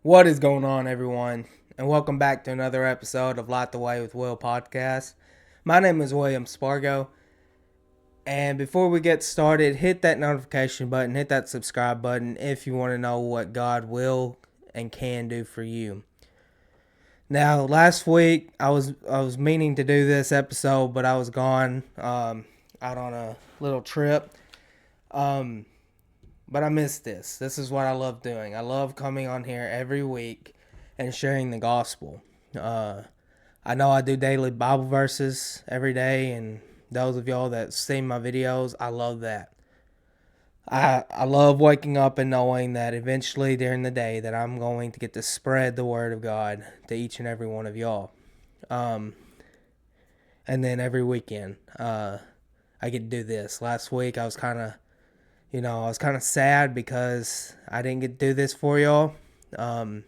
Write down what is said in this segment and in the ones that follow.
What is going on, everyone? And welcome back to another episode of Light the Way with Will podcast. My name is William Spargo. And before we get started, hit that notification button, hit that subscribe button if you want to know what God will and can do for you. Now, last week I was meaning to do this episode, but I was gone out on a little trip. Um, But I miss this. This is what I love doing. I love coming on here every week and sharing the gospel. Uh, I know I do daily Bible verses every day, and those of y'all that see my videos, I love that. I love waking up and knowing that eventually during the day that I'm going to get to spread the word of God to each and every one of y'all. Um, and then every weekend, I get to do this. Last week I was kind of I was kind of sad because I didn't get to do this for y'all. Um,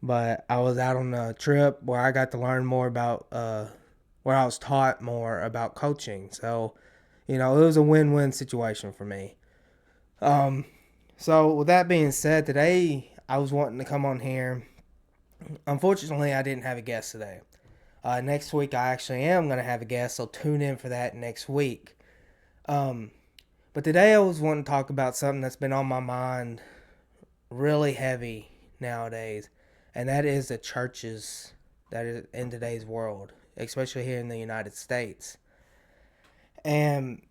but I was out on a trip where I got to learn more about, where I was taught more about coaching. So, it was a win-win situation for me. Um, so with that being said, today I was wanting to come on here. Unfortunately, I didn't have a guest today. Next week I actually am going to have a guest, so tune in for that next week. Um, But today I was wanting to talk about something that's been on my mind really heavy nowadays, and that is the churches that is in today's world, especially here in the United States. And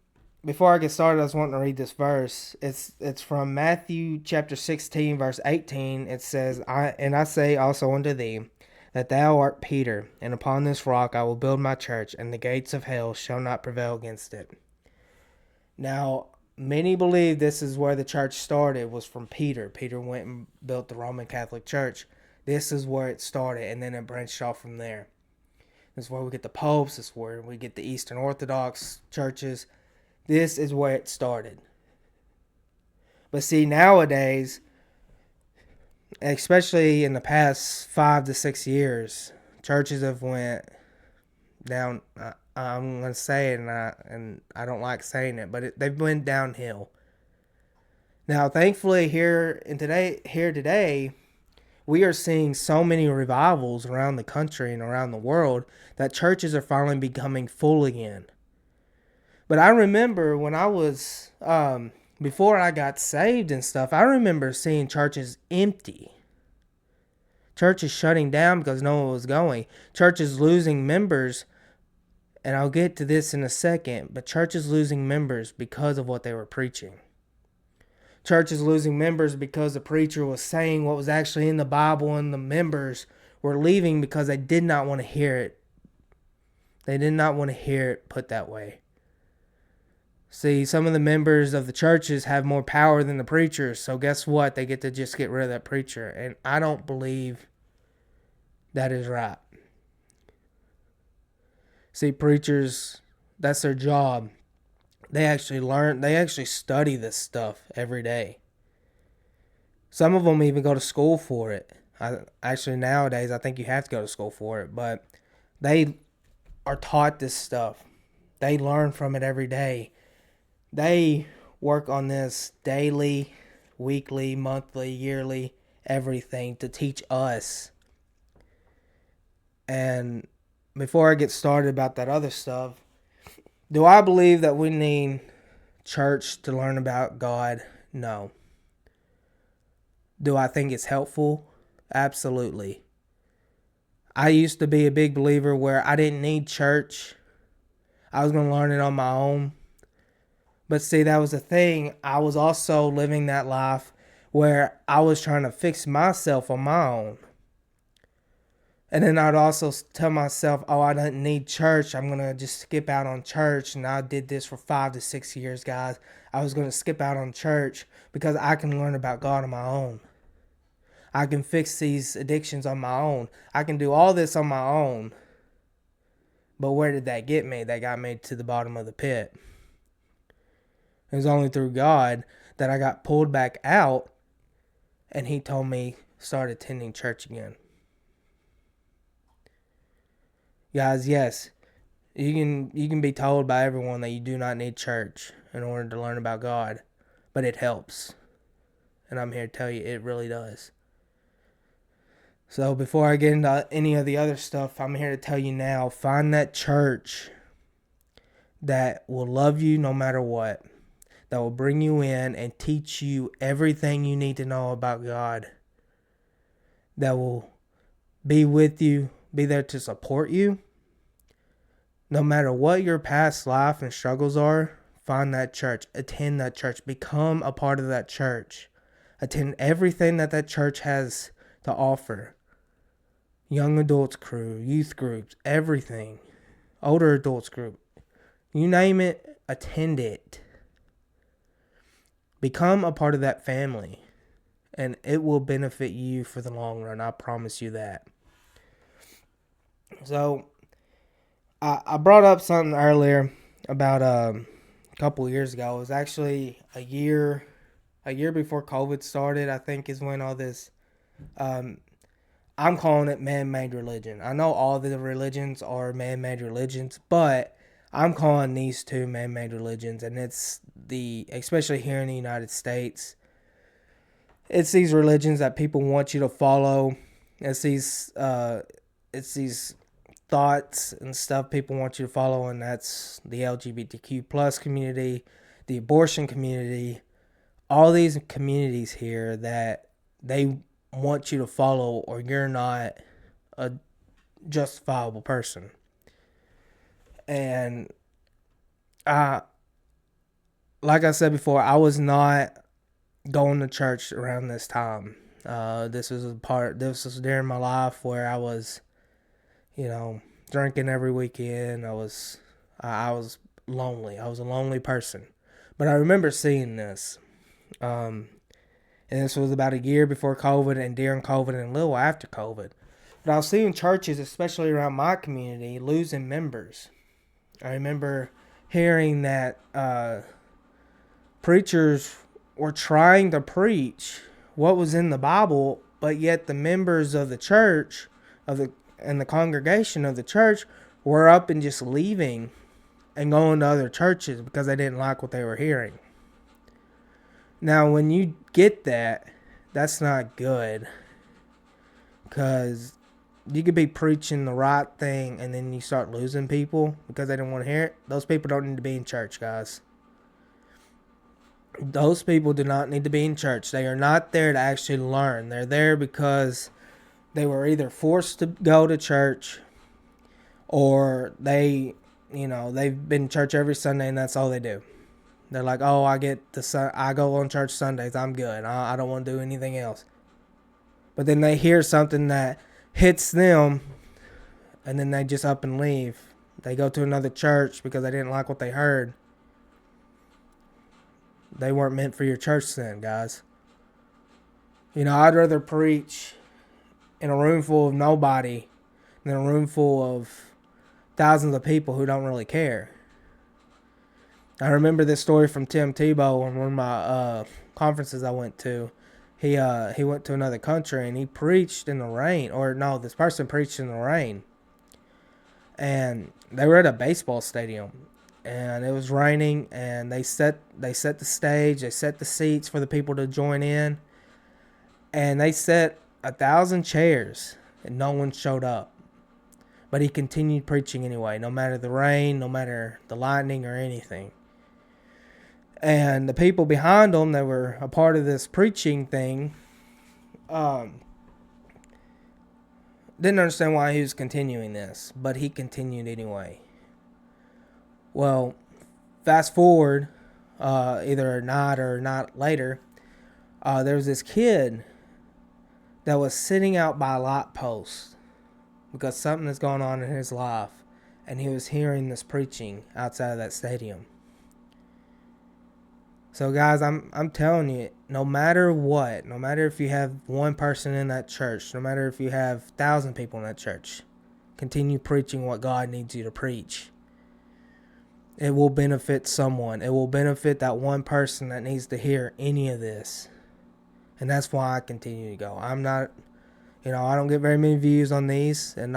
before I get started, I was wanting to read this verse. It's from Matthew chapter 16, verse 18. It says, I say also unto thee, that thou art Peter, and upon this rock I will build my church, and the gates of hell shall not prevail against it. Now, many believe this is where the church started, was from Peter. Peter went and built the Roman Catholic Church. This is where it started, and then it branched off from there. This is where we get the popes. This is where we get the Eastern Orthodox churches. This is where it started. But see, nowadays, especially in the past 5 to 6 years, churches have went down. I'm gonna say it, and I don't like saying it, but they've went downhill. Now, thankfully, here today, we are seeing so many revivals around the country and around the world that churches are finally becoming full again. But I remember when I was before I got saved and stuff, I remember seeing churches empty, churches shutting down because no one was going, churches losing members. And I'll get to this in a second, but churches losing members because of what they were preaching. Churches losing members because the preacher was saying what was actually in the Bible, and the members were leaving because they did not want to hear it. They did not want to hear it put that way. See, some of the members of the churches have more power than the preachers, so guess what? They get to just get rid of that preacher. And I don't believe that is right. See, preachers, that's their job. They actually study this stuff every day. Some of them even go to school for it. Actually, nowadays, I think you have to go to school for it, but they are taught this stuff. They learn from it every day. They work on this daily, weekly, monthly, yearly, everything to teach us. And before I get started about that other stuff, do I believe that we need church to learn about God? No. Do I think it's helpful? Absolutely. I used to be a big believer where I didn't need church. I was going to learn it on my own. But see, that was the thing. I was also living that life where I was trying to fix myself on my own. And then I'd also tell myself, oh, I don't need church. I'm going to just skip out on church. And I did this for 5 to 6 years, guys. I was going to skip out on church because I can learn about God on my own. I can fix these addictions on my own. I can do all this on my own. But where did that get me? That got me to the bottom of the pit. It was only through God that I got pulled back out, and He told me start attending church again. Guys, yes, you can be told by everyone that you do not need church in order to learn about God, but it helps. And I'm here to tell you it really does. So before I get into any of the other stuff, I'm here to tell you now, find that church that will love you no matter what, that will bring you in and teach you everything you need to know about God, that will be with you, be there to support you. No matter what your past life and struggles are, find that church, attend that church, become a part of that church, attend everything that church has to offer. Young adults crew, youth groups, everything, older adults group, you name it, attend it. Become a part of that family, and it will benefit you for the long run. I promise you that. So, I brought up something earlier about a couple years ago. It was actually a year before COVID started. I think is when all this. I'm calling it man-made religion. I know all the religions are man-made religions, but I'm calling these two man-made religions, and it's especially here in the United States, it's these religions that people want you to follow. It's these thoughts and stuff people want you to follow, and that's the LGBTQ plus community, the abortion community, all these communities here that they want you to follow, or you're not a justifiable person. And like I said before, I was not going to church around this time. This was during my life where I was, drinking every weekend. I was lonely. I was a lonely person. But I remember seeing this. And this was about a year before COVID and during COVID and a little after COVID. But I was seeing churches, especially around my community, losing members. I remember hearing that preachers were trying to preach what was in the Bible, but yet the members of the church and the congregation of the church were up and just leaving and going to other churches because they didn't like what they were hearing. Now, when you get that, that's not good, because you could be preaching the right thing and then you start losing people because they don't want to hear it. Those people don't need to be in church, guys. Those people do not need to be in church. They are not there to actually learn. They're there because they were either forced to go to church, or they've been in church every Sunday and that's all they do. They're like, oh, I go on church Sundays, I'm good. I don't want to do anything else. But then they hear something that hits them, and then they just up and leave. They go to another church because they didn't like what they heard. They weren't meant for your church then, guys. I'd rather preach in a room full of nobody than a room full of thousands of people who don't really care. I remember this story from Tim Tebow on one of my conferences I went to. He went to another country and he preached in the rain. Or no, this person preached in the rain. And they were at a baseball stadium. And it was raining, and they set the stage, they set the seats for the people to join in. And they set 1,000 chairs, and no one showed up. But he continued preaching anyway, no matter the rain, no matter the lightning or anything. And the people behind him that were a part of this preaching thing didn't understand why he was continuing this, but he continued anyway. Well, fast forward, either a night or not later, there was this kid that was sitting out by a light post because something is going on in his life, and he was hearing this preaching outside of that stadium. So guys, I'm telling you, no matter what, no matter if you have one person in that church, no matter if you have 1,000 people in that church, continue preaching what God needs you to preach. It will benefit someone. It will benefit that one person that needs to hear any of this. And that's why I continue to go. I'm not, I don't get very many views on these, and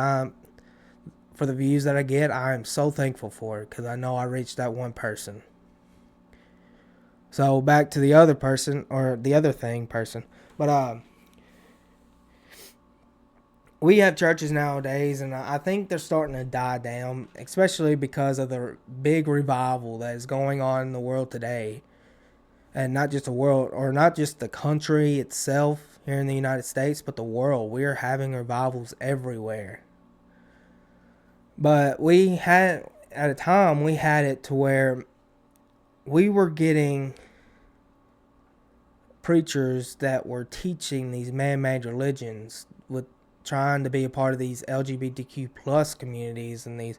for the views that I get, I am so thankful for it because I know I reached that one person. So back to the other person, or the other person. But we have churches nowadays, and I think they're starting to die down, especially because of the big revival that is going on in the world today. And not just the world, or not just the country itself here in the United States, but the world. We are having revivals everywhere. But we had, at a time, we had it to where we were getting preachers that were teaching these man-made religions with trying to be a part of these LGBTQ plus communities, and they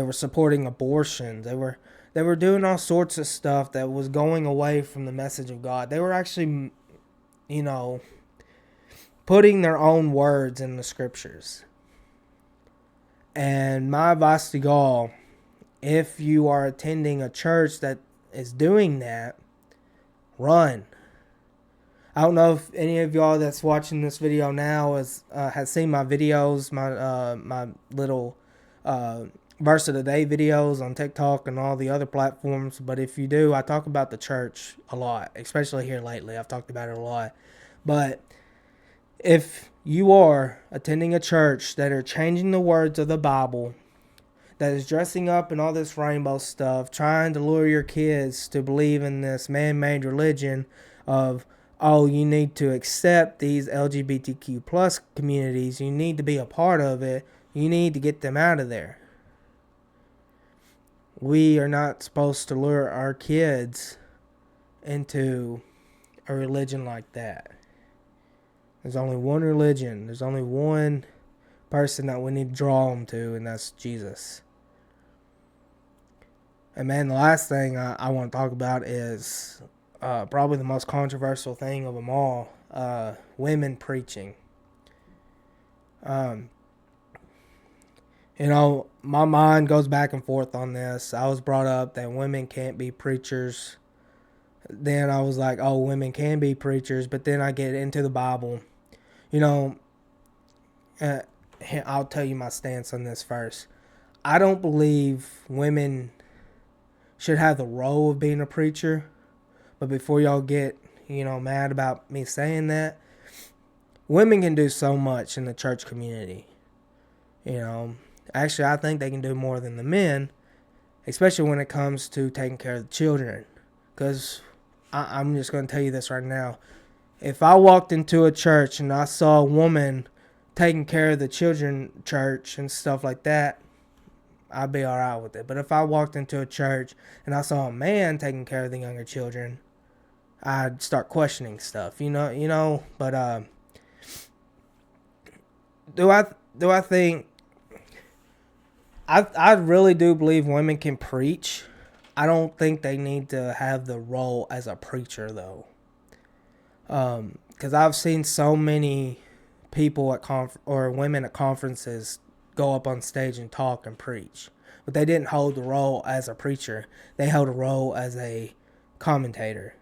were supporting abortions. They were doing all sorts of stuff that was going away from the message of God. They were actually, putting their own words in the scriptures. And my advice to y'all, if you are attending a church that is doing that, run. I don't know if any of y'all that's watching this video now has seen my videos, my little verse of the day videos on TikTok and all the other platforms. But if you do, I talk about the church a lot, especially here lately. I've talked about it a lot. But if you are attending a church that are changing the words of the Bible, that is dressing up in all this rainbow stuff, trying to lure your kids to believe in this man-made religion of, oh, you need to accept these LGBTQ plus communities, you need to be a part of it, you need to get them out of there. We are not supposed to lure our kids into a religion like that. There's only one religion. There's only one person that we need to draw them to, and that's Jesus. And man, the last thing I want to talk about is probably the most controversial thing of them all, women preaching. My mind goes back and forth on this. I was brought up that women can't be preachers. Then I was like, oh, women can be preachers. But then I get into the Bible. I'll tell you my stance on this first. I don't believe women should have the role of being a preacher. But before y'all get, mad about me saying that, women can do so much in the church community. Actually, I think they can do more than the men, especially when it comes to taking care of the children. Because I'm just going to tell you this right now. If I walked into a church and I saw a woman taking care of the children church and stuff like that, I'd be all right with it. But if I walked into a church and I saw a man taking care of the younger children, I'd start questioning stuff, But do I think I really do believe women can preach. I don't think they need to have the role as a preacher though. Because I've seen so many people at women at conferences go up on stage and talk and preach, but they didn't hold the role as a preacher. They held a role as a commentator.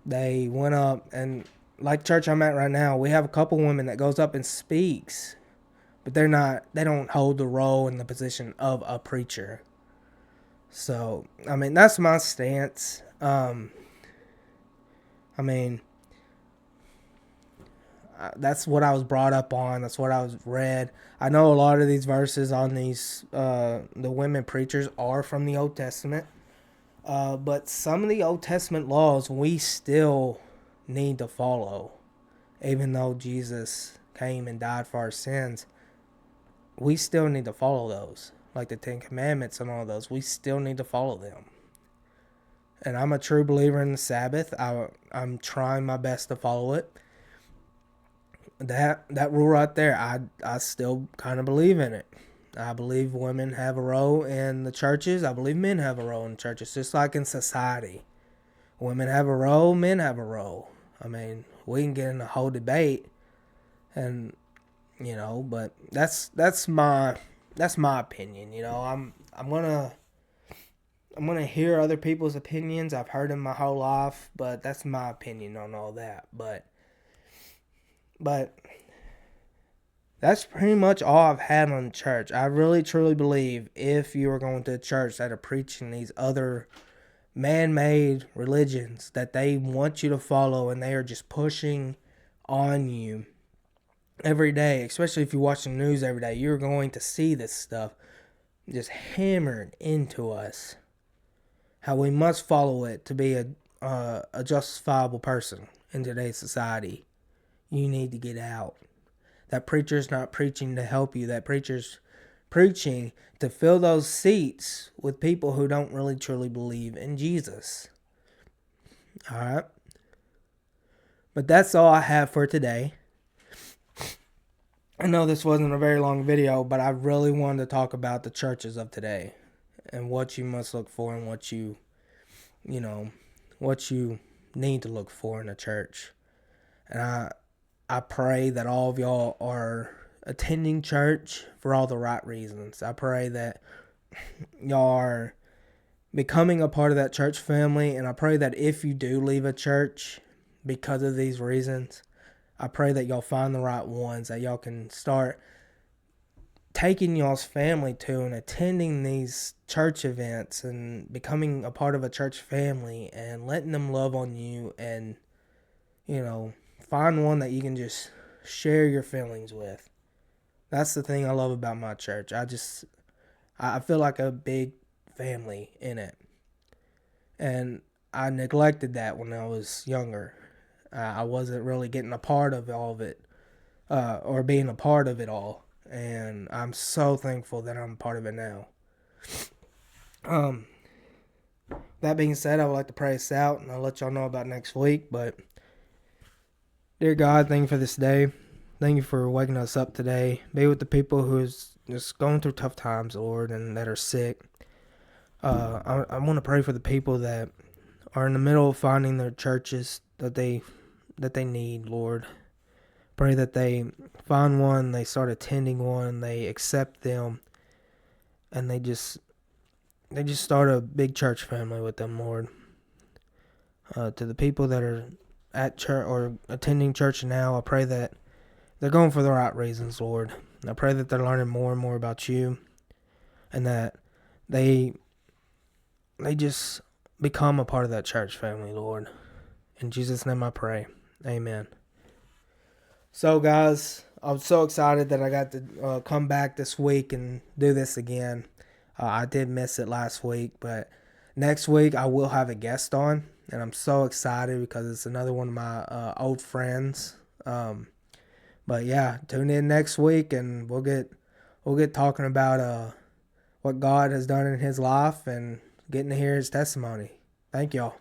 They went up, and like church I'm at right now, we have a couple women that goes up and speaks, but they don't hold the role in the position of a preacher. So, that's my stance. That's what I was brought up on. That's what I was read. I know a lot of these verses on these the women preachers are from the Old Testament. But some of the Old Testament laws we still need to follow. Even though Jesus came and died for our sins, we still need to follow those. Like the Ten Commandments and all those, we still need to follow them. And I'm a true believer in the Sabbath. I'm trying my best to follow it. That rule right there, I still kind of believe in it. I believe women have a role in the churches. I believe men have a role in churches, just like in society. Women have a role, men have a role. We can get in a whole debate, and but that's my opinion. I'm gonna hear other people's opinions. I've heard them my whole life, but that's my opinion on all that. But that's pretty much all I've had on church. I really truly believe if you are going to a church that are preaching these other man-made religions that they want you to follow and they are just pushing on you, every day, especially if you watch the news every day, you're going to see this stuff just hammered into us. How we must follow it to be a justifiable person in today's society. You need to get out. That preacher's not preaching to help you. That preacher's preaching to fill those seats with people who don't really truly believe in Jesus. Alright? But that's all I have for today. I know this wasn't a very long video, but I really wanted to talk about the churches of today and what you must look for and what you need to look for in a church. And I pray that all of y'all are attending church for all the right reasons. I pray that y'all are becoming a part of that church family, and I pray that if you do leave a church because of these reasons, I pray that y'all find the right ones that y'all can start taking y'all's family to and attending these church events and becoming a part of a church family and letting them love on you and, find one that you can just share your feelings with. That's the thing I love about my church. I feel like a big family in it. And I neglected that when I was younger. I wasn't really getting a part of all of it, or being a part of it all. And I'm so thankful that I'm a part of it now. That being said, I would like to pray us out, and I'll let y'all know about next week. But, dear God, thank you for this day. Thank you for waking us up today. Be with the people who is just going through tough times, Lord, and that are sick. I want to pray for the people that are in the middle of finding their churches that they need, Lord. Pray that they find one, they start attending one, they accept them, and they just start a big church family with them, Lord. To the people that are at church or attending church now, I pray that they're going for the right reasons, Lord. I pray that they're learning more and more about you, and that they just become a part of that church family, Lord. In Jesus' name I pray. Amen. So, guys, I'm so excited that I got to come back this week and do this again. I did miss it last week, but next week I will have a guest on, and I'm so excited because it's another one of my old friends. But yeah, tune in next week, and we'll get talking about what God has done in his life and getting to hear his testimony. Thank y'all.